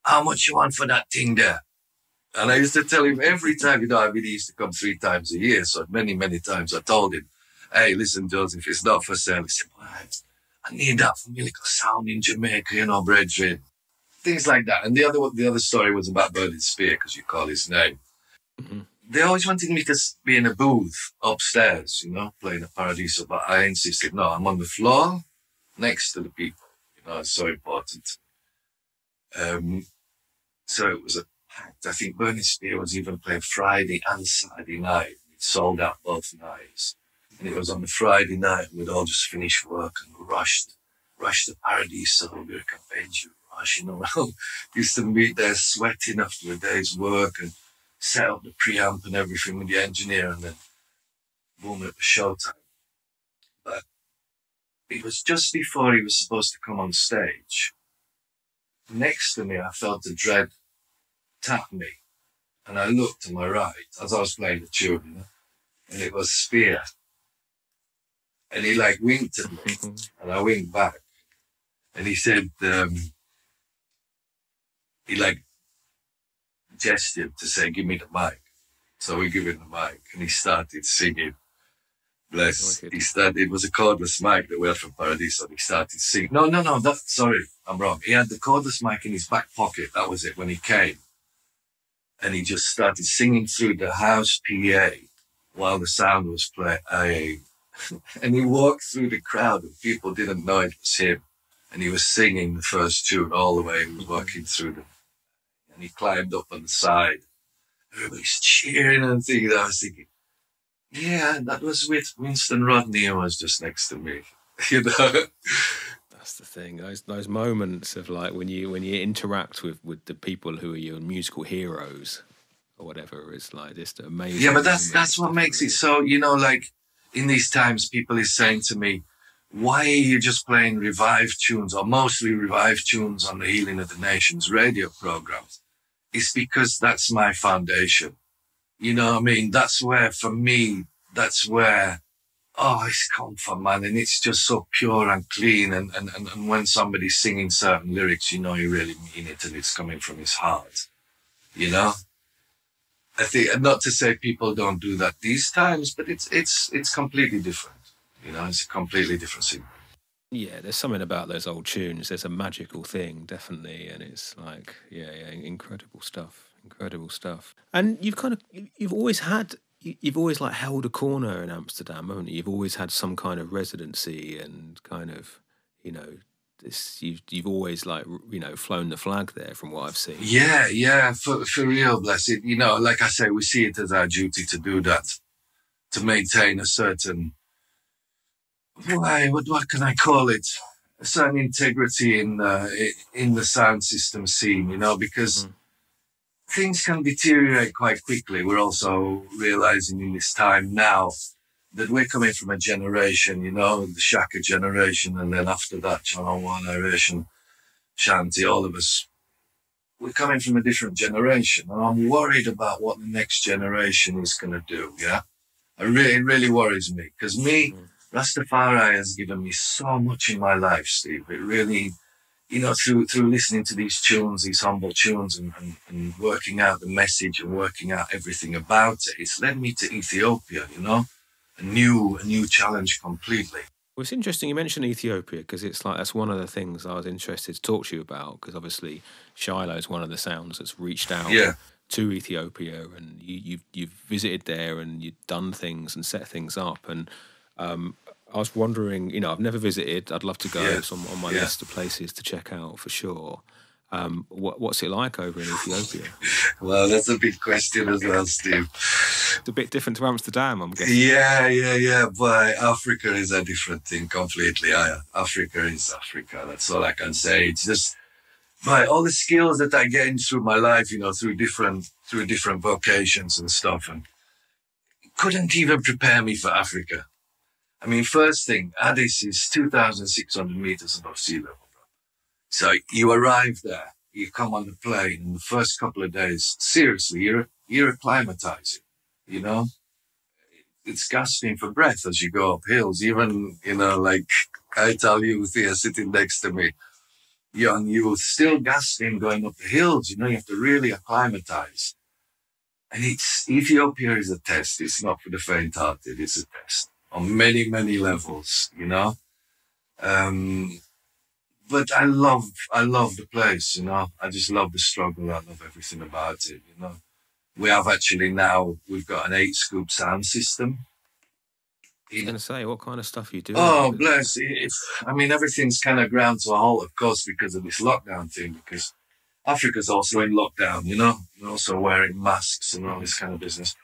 how much you want for that thing there?" And I used to tell him every time, you know, I really used to come 3 times a year. So many, many times I told him, hey, listen, Joseph, it's not for sale. He said, well, I need that for me, like a sound in Jamaica, you know, brethren. Things like that. And the other story was about Burning Spear, because you call his name. They always wanted me to be in a booth upstairs, you know, playing a Paradiso. But I insisted, no, I'm on the floor next to the people. You know, it's so important. So it was I think Burning Spear was even playing Friday and Saturday night. It sold out both nights. And it was on the Friday night, and we'd all just finished work and rushed to Paradiso, Birka Benji, rush, you know. Used to meet there sweating after a day's work and set up the preamp and everything with the engineer, and then boom, it was showtime. But it was just before he was supposed to come on stage. Next to me, I felt a dread tap me, and I looked to my right as I was playing the tune, you know, and it was Spear. And he like winked at me, and I winked back, and he said, he like gestured to say, give me the mic. So we give him the mic, and he started singing Bless. He started, it was a cordless mic that we had from Paradiso. He started singing. No, sorry, I'm wrong. He had the cordless mic in his back pocket. That was it when he came. And he just started singing through the house PA while the sound was playing. And he walked through the crowd and people didn't know it was him. And he was singing the first tune all the way. He was walking through them. And he climbed up on the side. Everybody's cheering and thinking. I was thinking, yeah, that was with Winston Rodney, who was just next to me. You know? That's the thing. Those moments of like when you interact with the people who are your musical heroes or whatever, it's like just amazing. Yeah, but that's what makes it so, you know, like in these times people is saying to me, why are you just playing revived tunes or mostly revived tunes on the Healing of the Nations radio programs? It's because that's my foundation. You know what I mean? That's where, for me, that's where, it's come from, man. And it's just so pure and clean. And when somebody's singing certain lyrics, you know, you really mean it and it's coming from his heart, you know? I think, not to say people don't do that these times, but it's completely different. You know, it's a completely different scene. Yeah, there's something about those old tunes. There's a magical thing, definitely. And it's like, yeah, incredible stuff. Incredible stuff. And you've always like held a corner in Amsterdam, haven't you? You've always had some kind of residency and kind of, you know, this. You've always like, you know, flown the flag there, from what I've seen. Yeah, for real, bless it. You know, like I say, we see it as our duty to do that, to maintain a certain, what can I call it? A certain integrity in the sound system scene, you know, because things can deteriorate quite quickly. We're also realizing in this time now that we're coming from a generation, you know, the Shaka generation, and then after that, Channel One, Irish, Shanti, all of us, we're coming from a different generation. And I'm worried about what the next generation is going to do, yeah? It really worries me, because Rastafari has given me so much in my life, Steve. It really, you know, through listening to these tunes, these humble tunes, and working out the message and working out everything about it, it's led me to Ethiopia, you know, a new challenge completely. Well, it's interesting you mentioned Ethiopia, because it's like that's one of the things I was interested to talk to you about, because obviously Shiloh is one of the sounds that's reached out to Ethiopia, and you've visited there and you've done things and set things up, and I was wondering, you know, I've never visited. I'd love to go. It's on my list of places to check out for sure. What's it like over in Ethiopia? Well, that's a big question as well, Steve. It's a bit different to Amsterdam, I'm guessing. Yeah. But Africa is a different thing completely. Africa is Africa. That's all I can say. It's just all the skills that I gained through my life, you know, through different vocations and stuff, and couldn't even prepare me for Africa. I mean, first thing, Addis is 2,600 meters above sea level. So you arrive there, you come on the plane, and the first couple of days, seriously, you're acclimatizing, you know? It's gasping for breath as you go up hills. Even, you know, like I tell you here sitting next to me, young youth, still gasping going up the hills, you know, you have to really acclimatize. And Ethiopia is a test. It's not for the faint-hearted, it's a test. On many, many levels, you know. But I love the place, you know. I just love the struggle. I love everything about it, you know. We've got an 8-scoop sound system. I was going to say, what kind of stuff you do? Oh, bless. Everything's kind of ground to a halt, of course, because of this lockdown thing, because Africa's also in lockdown, you know. We're also wearing masks and all this kind of business.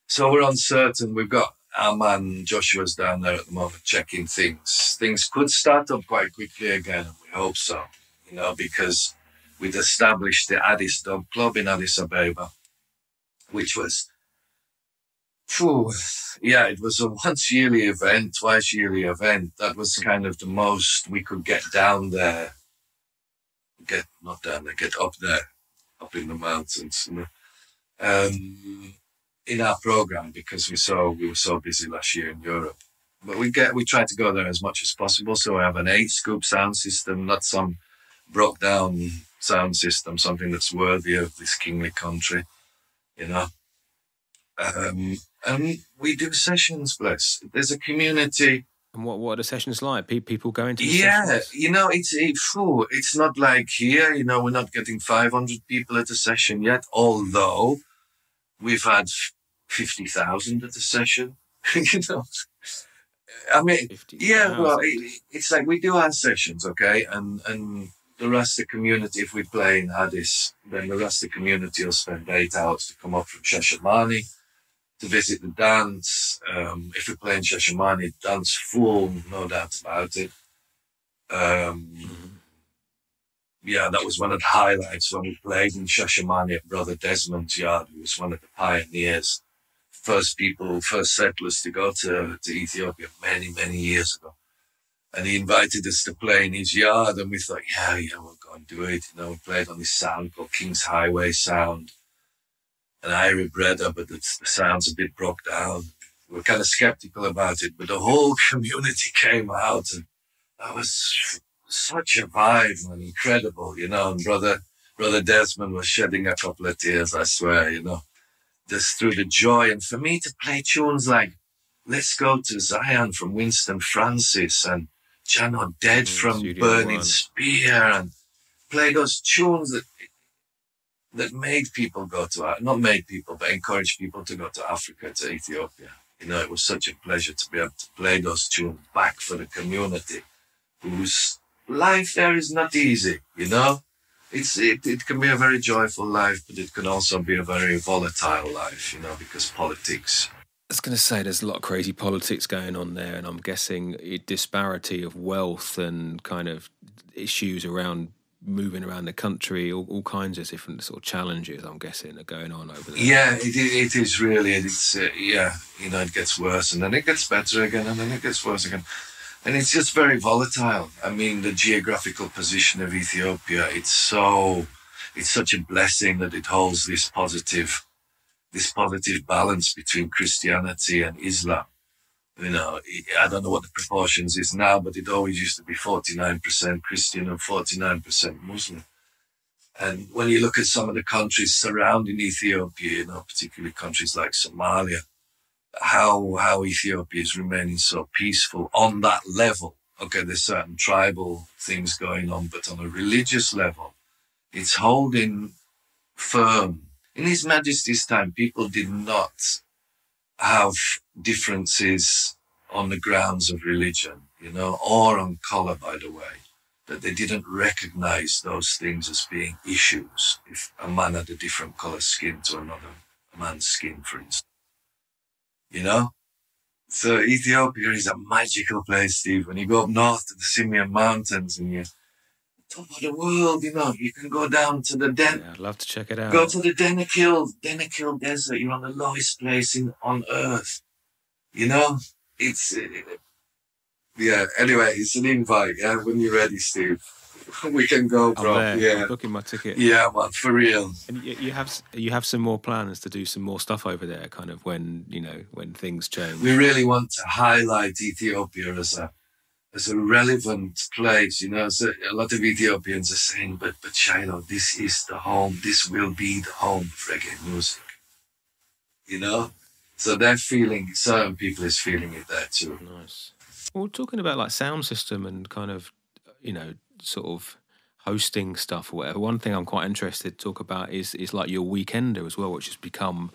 So we're uncertain. We've got our man Joshua's down there at the moment checking things. Things could start up quite quickly again, and we hope so, you know, because we'd established the Addis Dub Club in Addis Ababa, which was, it was a once-yearly event, twice-yearly event. That was kind of the most we could get down there. Get up there, up in the mountains, you know. In our program, because we were so busy last year in Europe. But we try to go there as much as possible. So we have an 8-scoop sound system, not some broke down sound system, something that's worthy of this kingly country, you know. And we do sessions, bless. There's a community. And what are the sessions like? People go into the Yeah, sessions? it's not like here, we're not getting 500 people at a session yet, although we've had 50,000 at a session. I mean, 50,000. well, it's like we do our sessions, okay, and the rest of the community, if we play in Addis, then the rest of the community will spend 8 hours to come up from Shashamane to visit the dance. If we play in Shashamane, dance full, no doubt about it. Yeah, that was one of the highlights when we played in Shashamane at Brother Desmond's yard, who was one of the pioneers, first settlers to go to Ethiopia many, many years ago. And he invited us to play in his yard, and we thought, yeah, we'll go and do it. We played on this sound called King's Highway Sound, an Irie Breda, but the sound's a bit broke down. We were kind of skeptical about it, but the whole community came out, and that was such a vibe, man, incredible, and Brother Desmond was shedding a couple of tears, I swear, just through the joy. And for me to play tunes like Let's Go to Zion from Winston Francis and John O'Dead from Studio Burning One. Spear, and play those tunes that made people not made people, but encouraged people to go to Africa, to Ethiopia. It was such a pleasure to be able to play those tunes back for the community whose life there is not easy, It can be a very joyful life, but it can also be a very volatile life, because politics. I was going to say there's a lot of crazy politics going on there, and I'm guessing a disparity of wealth and kind of issues around moving around the country, all kinds of different sort of challenges, I'm guessing, are going on over there. Yeah, it is really. It gets worse, and then it gets better again, and then it gets worse again. And it's just very volatile. I mean, the geographical position of Ethiopia, it's such a blessing that it holds this positive balance between Christianity and Islam. I don't know what the proportions is now, but it always used to be 49% Christian and 49% Muslim. And when you look at some of the countries surrounding Ethiopia, particularly countries like Somalia, how Ethiopia is remaining so peaceful on that level. Okay, there's certain tribal things going on, but on a religious level, it's holding firm. In His Majesty's time, people did not have differences on the grounds of religion, or on color, by the way, that they didn't recognize those things as being issues. If a man had a different color skin to another man's skin, for instance. So Ethiopia is a magical place, Steve. When you go up north to the Simien Mountains and you're top of the world, you can go down to the Yeah, I'd love to check it out. Go to the Denakil Desert. You're on the lowest place on Earth. It's Anyway, it's an invite. Yeah, when you're ready, Steve, we can go, bro. I'm booking my ticket. Yeah, man, for real. And you have some more plans to do some more stuff over there, kind of when things change. We really want to highlight Ethiopia as a relevant place. So a lot of Ethiopians are saying, but Shiloh, this is the home. This will be the home of reggae music. So they're feeling. Certain people is feeling it there too. Nice. Well, talking about like sound system and kind of, sort of hosting stuff or whatever. One thing I'm quite interested to talk about is like your weekender as well, which has become,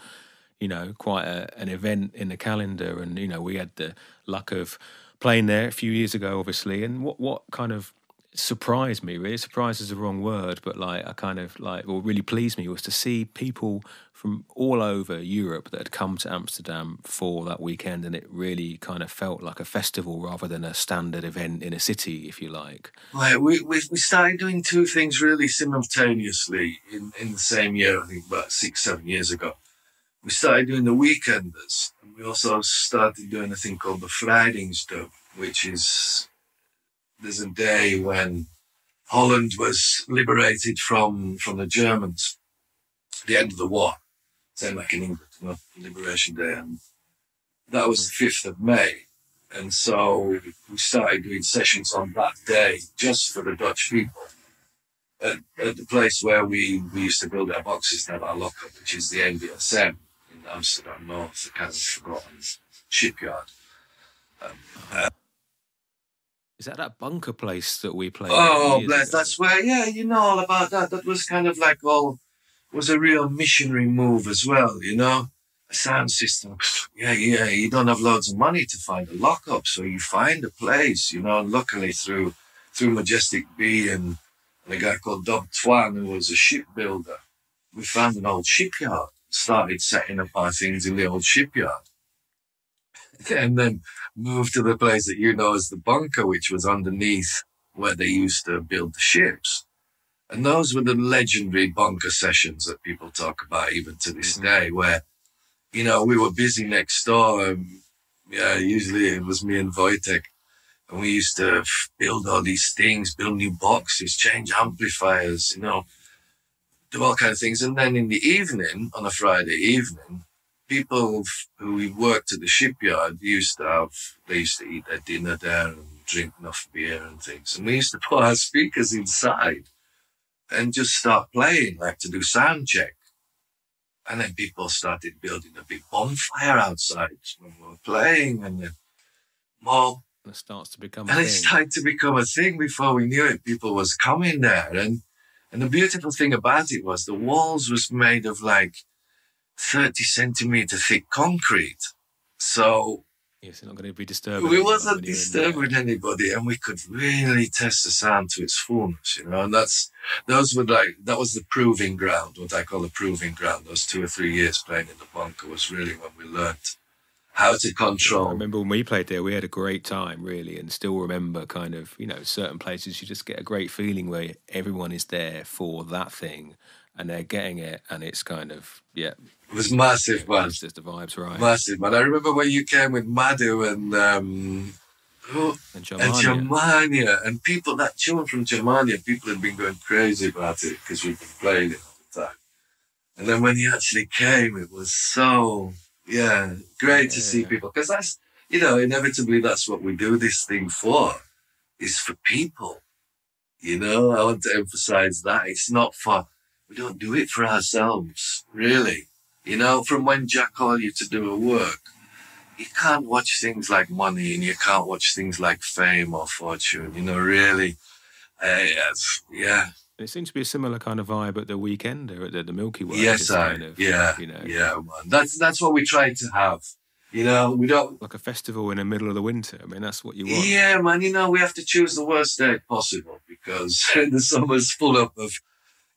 quite an event in the calendar. And, we had the luck of playing there a few years ago, obviously. And what kind of surprised me, really, surprised is the wrong word, but what really pleased me was to see people from all over Europe that had come to Amsterdam for that weekend, and it really kind of felt like a festival rather than a standard event in a city, if you like. Right, we started doing two things really simultaneously in the same year, I think about 6-7 years ago. We started doing the weekenders, and we also started doing a thing called the Vrijdingsdag, which is, there's a day when Holland was liberated from the Germans, the end of the war, same like in England, Liberation Day, and that was the 5th of May. And so we started doing sessions on that day just for the Dutch people at the place where we used to build our boxes and have our lockup, which is the NBSM in Amsterdam North, the kind of forgotten shipyard. Is that bunker place that we played Oh, years bless, ago? that's where, yeah, you know all about that. That was kind of like was a real missionary move as well, you know? A sound system. Yeah, you don't have loads of money to find a lockup, so you find a place, you know, and luckily through Majestic B and a guy called Dob Twan, who was a shipbuilder, we found an old shipyard, started setting up our things in the old shipyard, and then moved to the place that you know as the bunker, which was underneath where they used to build the ships. And those were the legendary bunker sessions that people talk about even to this day, where, you know, we were busy next door. Yeah, usually it was me and Wojtek. And we used to build all these things, build new boxes, change amplifiers, you know, do all kinds of things. And then in the evening, on a Friday evening, people who worked at the shipyard they used to eat their dinner there and drink enough beer and things. And we used to put our speakers inside and just start playing, like to do sound check. And then people started building a big bonfire outside when we were playing, and then more. It starts to become and it started to become a thing. Before we knew it, people was coming there. And the beautiful thing about it was the walls was made of like 30 centimeter thick concrete. So yes, you're not going to be disturbing. We wasn't disturbing anybody, and we could really test the sound to its fullness, you know. And that was the proving ground, what I call the proving ground. Those 2 or 3 years playing in the bunker was really when we learned how to control. I remember when we played there, we had a great time, really, and still remember kind of, you know, certain places you just get a great feeling where everyone is there for that thing and they're getting it, and it's kind of, yeah. It was massive, man. It's just the vibes, right? Massive, man. I remember when you came with Madhu and Germania. And people, that tune from Germania, people had been going crazy about it because we've been playing it all the time. And then when he actually came, it was so, great to see people. Because that's, you know, inevitably that's what we do this thing for, is for people. You know, I want to emphasize that. It's not we don't do it for ourselves, really. You know, from when Jack called you to do a work, you can't watch things like money and you can't watch things like fame or fortune, you know, really. It seems to be a similar kind of vibe at the weekend or at the Milky Way. Yes, man. That's what we try to have. You know, we don't... Like a festival in the middle of the winter. I mean, that's what you want. Yeah, man, you know, we have to choose the worst date possible because the summer's full up of,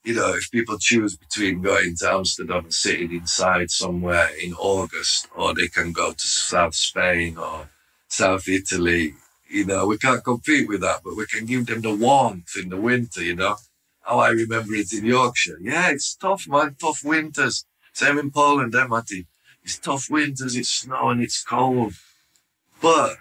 you know, if people choose between going to Amsterdam and sitting inside somewhere in August, or they can go to South Spain or South Italy, you know, we can't compete with that, but we can give them the warmth in the winter, you know. How I remember it in Yorkshire. Yeah, it's tough, man, tough winters. Same in Poland, Matty. It's tough winters, it's snowing, it's cold. But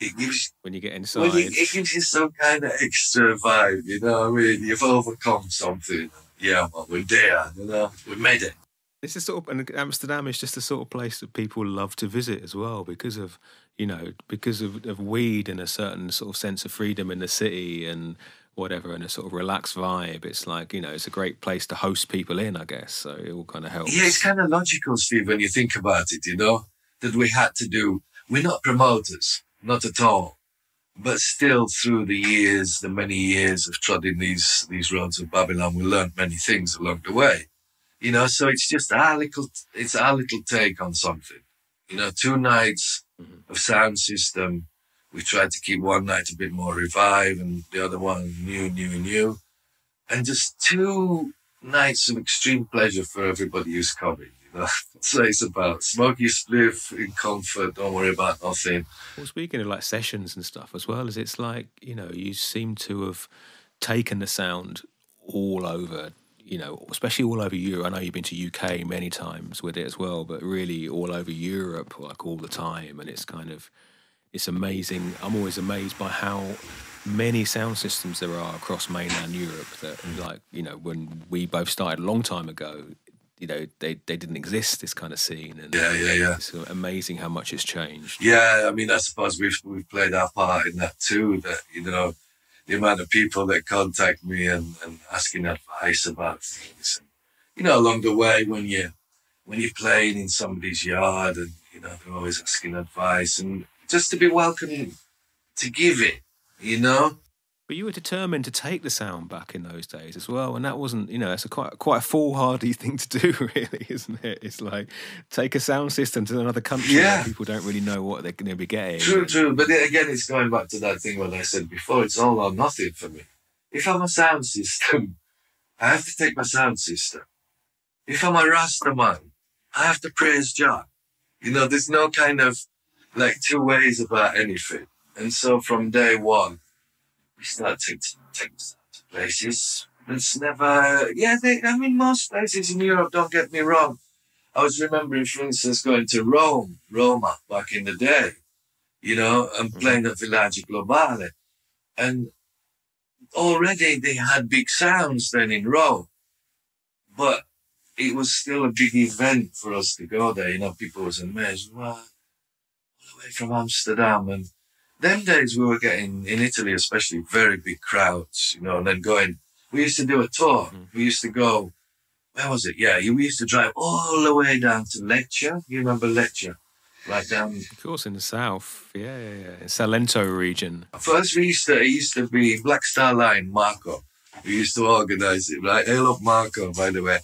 it gives... When you get inside... It gives you some kind of extra vibe, you know what I mean? You've overcome something. Yeah, well, we're there, you know? We made it. This is sort of... And Amsterdam is just the sort of place that people love to visit as well because of, you know, because of weed and a certain sort of sense of freedom in the city and whatever, and a sort of relaxed vibe. It's like, you know, it's a great place to host people in, I guess. So it all kind of helps. Yeah, it's kind of logical, Steve, when you think about it, you know, that we had to do... We're not promoters, not at all. But still, through the years, the many years of treading these roads of Babylon, we learned many things along the way. You know, so it's just our little take on something. You know, 2 nights of sound system. We tried to keep one night a bit more revived and the other one new. And just 2 nights of extreme pleasure for everybody who's coming, you know. So it's about smoke your spliff in comfort, don't worry about nothing. Well, speaking of like sessions and stuff as well, as it's like, you know, you seem to have taken the sound all over, you know, especially all over Europe. I know you've been to UK many times with it as well, but really all over Europe, like all the time. And it's kind of... It's amazing. I'm always amazed by how many sound systems there are across mainland Europe that, like, you know, when we both started a long time ago, you know, they didn't exist, this kind of scene. And it's amazing how much it's changed. Yeah, I mean, I suppose we've played our part in that too, that, you know, the amount of people that contact me and asking advice about things. And, you know, along the way when you when you're playing in somebody's yard and, you know, they're always asking advice and just to be welcome to give it, you know? But you were determined to take the sound back in those days as well, and that wasn't, you know, it's quite a foolhardy thing to do, really, isn't it? It's like take a sound system to another country where people don't really know what they're going to be getting. True. But then again, it's going back to that thing what I said before. It's all or nothing for me. If I'm a sound system, I have to take my sound system. If I'm a Rasta man, I have to praise Jah. You know, there's no kind of like two ways about anything. And so from day one, we start taking us to places. It's never, most places in Europe, don't get me wrong. I was remembering, for instance, going to Roma, back in the day, you know, and playing at Village Globale. And already they had big sounds then in Rome. But it was still a big event for us to go there. You know, people was amazed, wow, all the way from Amsterdam. And them days we were getting, in Italy especially, very big crowds, you know, and then going, we used to do a tour. We used to go, where was it? Yeah, we used to drive all the way down to Lecce. You remember Lecce? Right down. Of course, in the south. Yeah. Salento region. First, it used to be Black Star Line, Marco. We used to organize it, right? I love Marco, by the way.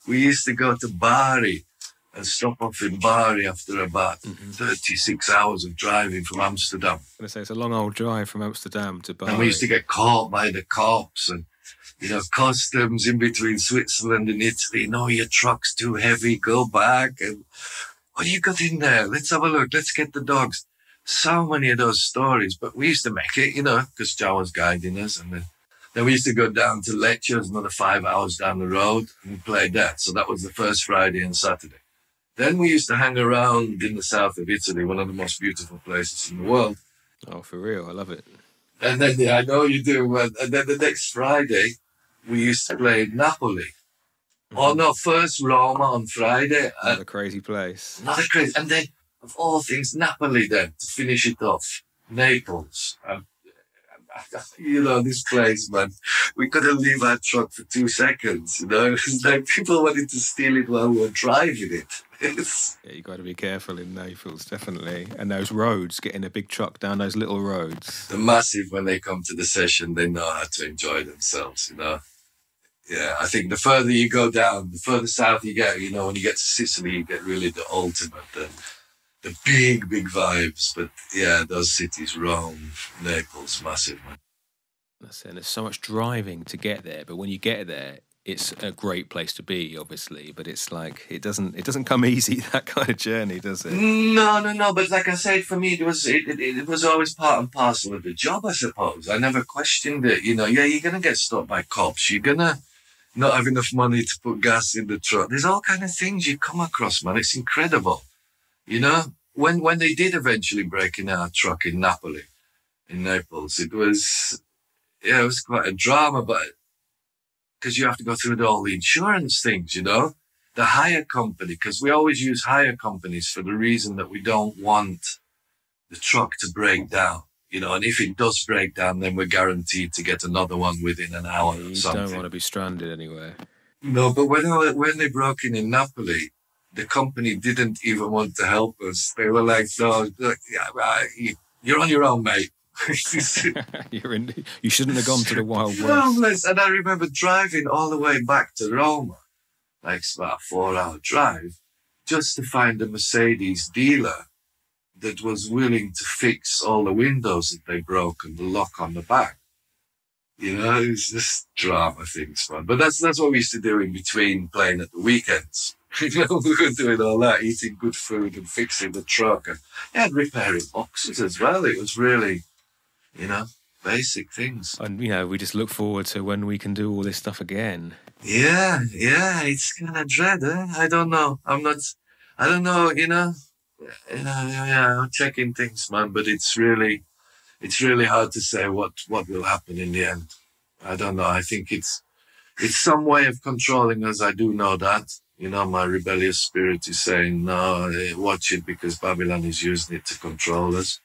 We used to go to Bari and stop off in Bari after about 36 hours of driving from Amsterdam. I was going to say, it's a long old drive from Amsterdam to Bari. And we used to get caught by the cops and, you know, customs in between Switzerland and Italy. No, your truck's too heavy, go back. And what you got in there? Let's have a look. Let's get the dogs. So many of those stories. But we used to make it, you know, because Joe was guiding us. And then we used to go down to lectures, another 5 hours down the road, and play that. So that was the first Friday and Saturday. Then we used to hang around in the south of Italy, one of the most beautiful places in the world. Oh, for real. I love it. And then, I know you do. And then the next Friday, we used to play Napoli. Oh, no, first Roma on Friday. Another crazy place. Another crazy. And then, of all things, Napoli then, to finish it off. Naples. You know, this place, man, we couldn't leave our truck for 2 seconds, you know? It's like people wanted to steal it while we were driving it. Yeah, you got to be careful in Naples, definitely. And those roads, getting a big truck down those little roads. The massive, when they come to the session, they know how to enjoy themselves, you know? Yeah, I think the further you go down, the further south you get, you know, when you get to Sicily, you get really the ultimate, the big vibes. But yeah, those cities, Rome, Naples, massive, man. That's it. There's so much driving to get there, but when you get there, it's a great place to be, obviously. But it's like it doesn't come easy, that kind of journey, does it? No. But like I said, for me, it was always part and parcel of the job, I suppose. I never questioned it. You know, yeah, you're gonna get stopped by cops. You're gonna not have enough money to put gas in the truck. There's all kind of things you come across, man. It's incredible. You know, when they did eventually break in our truck in Napoli, in Naples, it was quite a drama, but because you have to go through all the insurance things, you know, the hire company, because we always use hire companies for the reason that we don't want the truck to break down, you know, and if it does break down, then we're guaranteed to get another one within an hour or something. You don't want to be stranded anywhere. No, but when they broke in Napoli, the company didn't even want to help us. They were like, no, you're on your own, mate. You shouldn't have gone to the Wild No, West. and I remember driving all the way back to Roma, like it's about a 4-hour drive, just to find a Mercedes dealer that was willing to fix all the windows that they broke and the lock on the back. You know, it's just drama things, man. But that's what we used to do in between playing at the weekends. You know, we were doing all that, eating good food and fixing the truck and repairing boxes as well. It was really, you know, basic things. And, you know, we just look forward to when we can do all this stuff again. Yeah, it's kind of dread, eh? I don't know, you know, I'm checking things, man, but it's really hard to say what will happen in the end. I don't know. I think it's some way of controlling us. I do know that. You know, my rebellious spirit is saying, no, watch it because Babylon is using it to control us.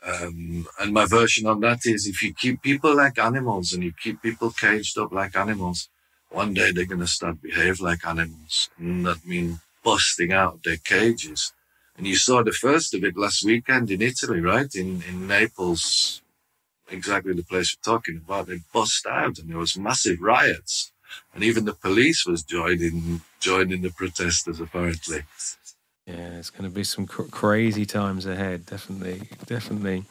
And my version on that is if you keep people like animals and you keep people caged up like animals, one day they're going to start behave like animals. And that means busting out of their cages. And you saw the first of it last weekend in Italy, right? In Naples, exactly the place we're talking about. They bust out and there was massive riots. And even the police was joining the protesters, apparently. Yeah, it's going to be some crazy times ahead, definitely, definitely.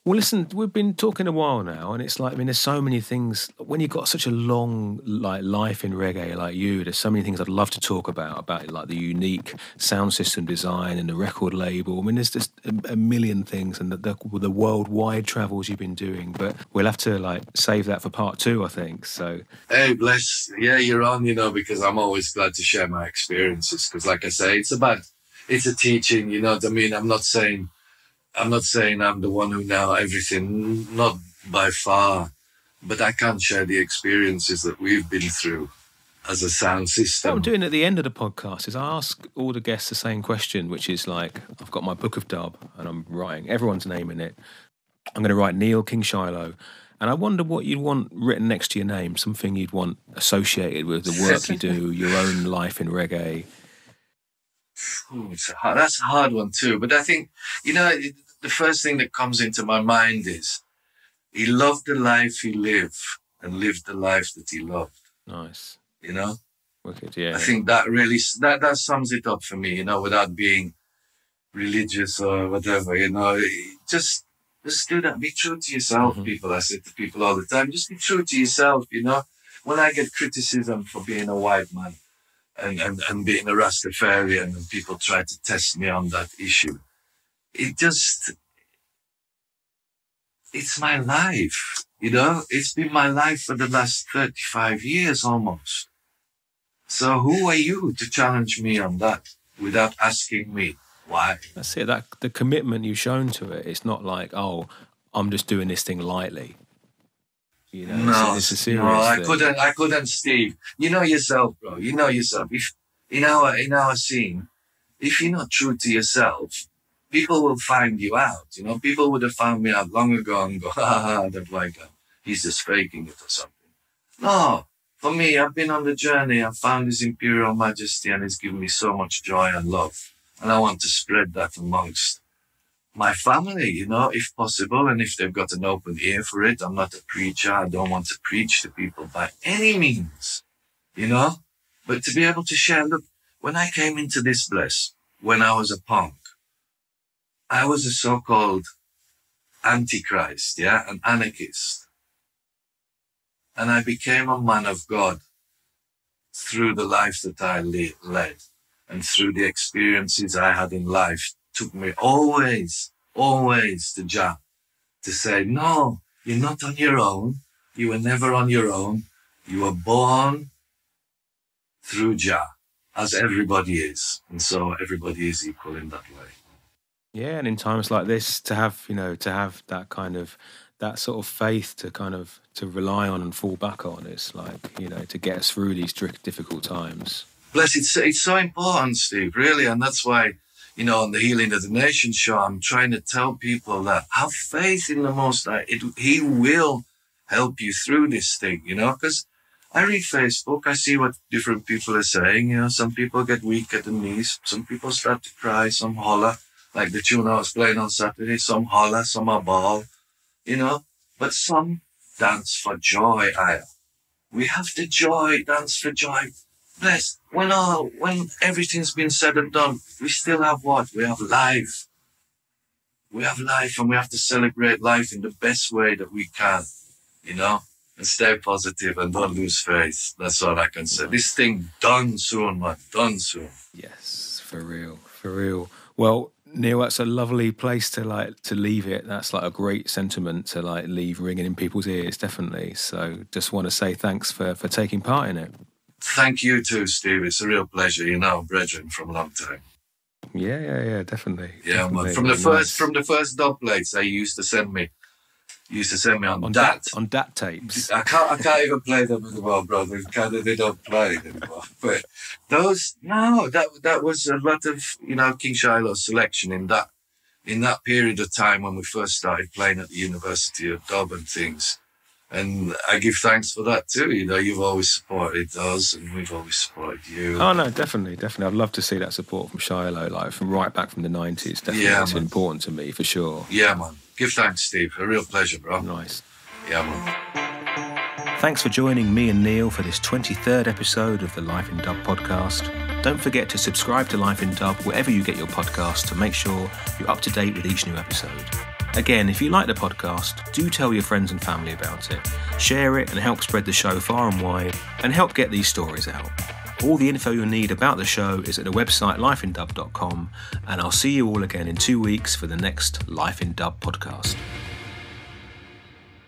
Well, listen, we've been talking a while now, and it's like, I mean, there's so many things. When you've got such a long life in reggae like you, there's so many things I'd love to talk about like the unique sound system design and the record label. I mean, there's just a million things, and the worldwide travels you've been doing. But we'll have to like save that for part 2, I think. So, hey, bless, yeah, you're on, because I'm always glad to share my experiences. Because, like I say, it's a teaching. You know what I mean? I'm not saying I'm the one who know everything, not by far, but I can share the experiences that we've been through as a sound system. What I'm doing at the end of the podcast is I ask all the guests the same question, which is like, I've got my book of dub and I'm writing everyone's name in it. I'm going to write Neil King Shiloh. And I wonder what you'd want written next to your name, something you'd want associated with the work you do, your own life in reggae. Ooh, that's a hard one too. But I think, the first thing that comes into my mind is he loved the life he lived and lived the life that he loved. Nice. Wicked, yeah. I think that really, that sums it up for me, without being religious or whatever, just do that. Be true to yourself, people. I say to people all the time, just be true to yourself, When I get criticism for being a white man and being a Rastafarian and people try to test me on that issue, it's my life, It's been my life for the last 35 years almost. So who are you to challenge me on that without asking me why? That's it. That the commitment you've shown to it. It's not like, oh, I'm just doing this thing lightly. It's a serious thing. I couldn't, Steve. You know yourself, bro. You know yourself. If in our scene, if you're not true to yourself, people will find you out. People would have found me out long ago and go, that white guy, he's just faking it or something. No. For me, I've been on the journey. I've found His Imperial Majesty and it's given me so much joy and love. And I want to spread that amongst my family, if possible. And if they've got an open ear for it, I'm not a preacher. I don't want to preach to people by any means, But to be able to share, look, when I came into this place, when I was a punk, I was a so-called antichrist, an anarchist. And I became a man of God through the life that I led and through the experiences I had in life. Took me always to Jah to say, no, you're not on your own. You were never on your own. You were born through Jah, as everybody is. And so everybody is equal in that way. Yeah, and in times like this, to have that kind of, that sort of faith to rely on and fall back on, it's like, to get us through these difficult times. Bless, it's so important, Steve, really. And that's why, on the Healing of the Nation show, I'm trying to tell people that have faith in the Most High. He will help you through this thing, because I read Facebook, I see what different people are saying. Some people get weak at the knees, some people start to cry, some holler, like the tune I was playing on Saturday, some holler, some are bawl, but some dance for joy, Aya. We have the joy, dance for joy. Bless, when everything's been said and done, we still have what? We have life. We have life and we have to celebrate life in the best way that we can, and stay positive and don't lose faith. That's all I can say. This thing done soon, man, done soon. Yes, for real. Well, Neil, that's a lovely place to leave it. That's like a great sentiment to leave ringing in people's ears, definitely. So just want to say thanks for taking part in it. Thank you too, Steve. It's a real pleasure, brethren from a long time. Yeah, definitely. Yeah, definitely. Man. From the first dub plates they used to send me on DAT. On DAT tapes. I can't even play them anymore, brother. They don't play it anymore. But that was a lot of, King Shiloh's selection in that period of time when we first started playing at the University of Dub and things. And I give thanks for that too. You know, you've always supported us and we've always supported you. Oh, no, definitely. I'd love to see that support from Shiloh, like from right back from the 90s. Definitely, Yeah, it's man. important to me, for sure. Yeah, man. Give thanks, Steve. A real pleasure, bro. Nice. Yeah, man. Thanks for joining me and Neil for this 23rd episode of the Life in Dub podcast. Don't forget to subscribe to Life in Dub wherever you get your podcasts to make sure you're up to date with each new episode. Again, if you like the podcast, do tell your friends and family about it. Share it and help spread the show far and wide and help get these stories out. All the info you'll need about the show is at the website lifeindub.com, and I'll see you all again in 2 weeks for the next Life in Dub podcast.